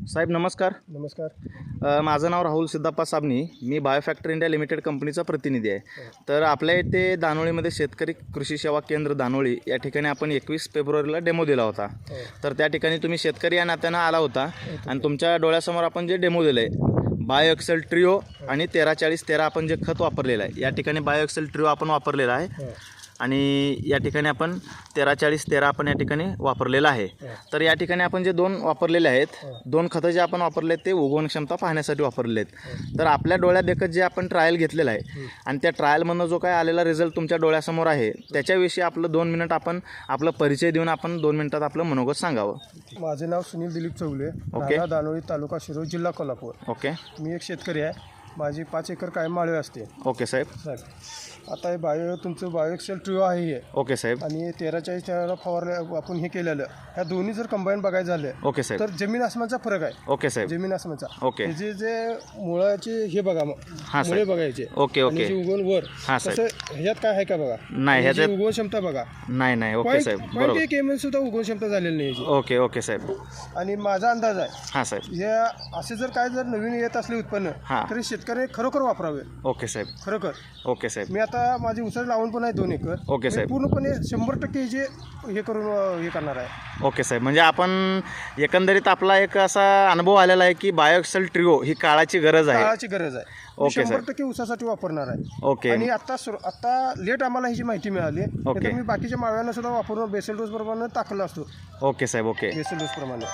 साहेब नमस्कार. नमस्कार. माझं नाव राहुल सिद्धप्पा साबनी. मी बायोफॅक्टर इंडिया लिमिटेड कंपनीचा प्रतिनिधी आहे. तर आपल्या इथे दानोळीमध्ये शेतकरी कृषी सेवा केंद्र दानोळी या ठिकाणी आपण 21 फेब्रुवारीला डेमो दिला होता. तर त्या ठिकाणी तुम्ही शेतकरी या नात्यानं आला होता आणि तुमच्या डोळ्यासमोर आपण जे डेमो दिलं आहे बायो एक्सेल ट्रिओ आणि 13-40-13 आपण जे खत वापरलेलं आहे, या ठिकाणी बायो एक्सेल ट्रिओ आपण वापरलेला आहे आणि या ठिकाणी आपण 13-40-13 आपण या ठिकाणी वापरलेलं आहे. तर या ठिकाणी आपण जे दोन वापरलेले आहेत, दोन खतं जे आपण वापरले ते उगवण क्षमता पाहण्यासाठी वापरले आहेत. तर आपल्या डोळ्यात देखत जे आपण ट्रायल घेतलेलं आहे आणि त्या ट्रायलमधनं जो काय आलेला रिझल्ट तुमच्या डोळ्यासमोर आहे त्याच्याविषयी आपलं 2 मिनिट आपण आपलं परिचय देऊन आपण 2 मिनिटात आपलं मनोगत सांगावं. माझे नाव सुनील दिलीप चौगुले, ओके. राहणार दानोळी, तालुका शिरोळ, जिल्हा कोल्हापूर. ओके. मी एक शेतकरी आहे. माझी 5 एकर कायम माळवे असते. ओके साहेब. साहेब आता हे तुमचं बायो एक्सेल ट्रिओ आहे हे, ओके साहेब. आणि 13-40 फवारले आपण हे केलेलं, ह्या दोन्ही जर कंबाईन बघायचं झालं ओके साहेब. तर जमीन आसमानचा फरक आहे. ओके साहेब. जमीन आसमानचा. ओके. हे जे मुळाचे हे बघा, हां मुळे साहेब. बघायचे. Okay okay. आणि जे उगवण वर हां साहेब. तसं ह्याच्यात काय आहे का बघा? नाही, ह्याची ह्याच्यात उगवण क्षमता बघा. नाही. ओके साहेब. बरोबर. 0.1 सुद्धा उगवण क्षमता झालेली नाही याची. ओके ओके साहेब. आणि माझा अंदाज आहे हां साहेब. हे असे जर काय जर नवीन येत असले उत्पन्न हां. तरी शेतकऱ्याने खरोखर वापरावे. ओके साहेब. खरोखर ओके साहेब. मी आता माझी उसाची लावण पण आहे 2 एकर. ओके साहेब. मी पूर्णपणे 100% जे हे करून हे करणार आहे. ओके साहेब. म्हणजे आपण एकंदरीत आपला एक असा अनुभव आलेला आहे की बायो एक्सेल ट्रिओ ही काळाची गरज आहे. काळाची गरज आहे. मी ओके साहेब. 100% उसासाठी वापरणार आहे. ओके. आणि आता लेट आम्हाला ह्याची माहिती मिळाली. ओके. नाहीतर मी बाकीच्या माळव्यांना सुद्धा वापरून बेसल डोस प्रमाणे टाकला असतो. ओके साहेब. ओके. बेसल डोस प्रमाणे.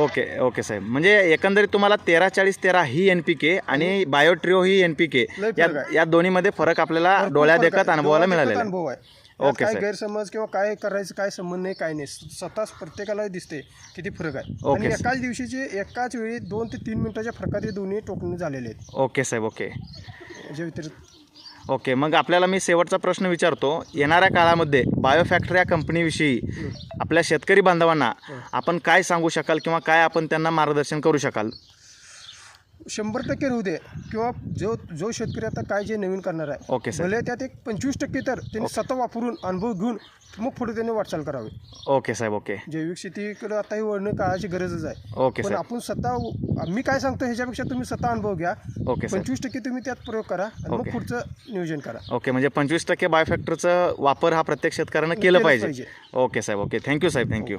ओके ओके साहेब. म्हणजे एकंदरीत तुम्हाला 13-40-13 ही NPK आणि बायो ट्रिओ ही NPK लय या फरक आहे. या दोन्हीमध्ये फरक आपल्याला भरपूर डोळ्या फरक देखत आहे. अनुभवाला डोळ्यादेखत मिळालेला आहे. अनुभव आहे. ओके काय साहेब. गैरसमज किंवा काय करायचं, काय संबंध नाही, काय नाही. स्वतःच प्रत्येकाला दिसते किती फरक आहे. ओके. आणि एकाच दिवशीचे एकाच वेळी 2 ते 3 मिनिटाच्या फरकात हे दोन्ही टोकणे झालेले आहेत. ओके साहेब. ओके. याच्या व्यतिरिक्त ओके. मग आपल्याला मी शेवटचा प्रश्न विचारतो. येणाऱ्या काळामध्ये बायोफॅक्टर या कंपनीविषयी आपल्या शेतकरी बांधवांना आपण काय सांगू शकाल किंवा काय आपण त्यांना मार्गदर्शन करू शकाल? 100% राहू दे, किंवा जो शेतकरी आता काय जे नवीन करणार आहे, ओके साहेब. भले त्यात एक 25% तर त्यांनी स्वतः वापरून अनुभव घेऊन मग पुढे त्यांनी वाटचाल करावी. ओके साहेब. ओके. जैविक शेतीकडे आता ही वळणं काळाची गरजच आहे. ओके पण साहेब. आपण स्वतः, मी काय सांगतो ह्याच्यापेक्षा तुम्ही स्वतः अनुभव घ्या. ओके साहेब. 25% तुम्ही त्यात प्रयोग करा आणि मग ओके. पुढचं नियोजन करा. ओके. म्हणजे 25% बायोफॅक्टरचा वापर हा प्रत्येक शेतकऱ्यानं केलं केलंच पाहिजे. पाहिजे. ओके साहेब. ओके. थँक्यू साहेब. थँक्यू.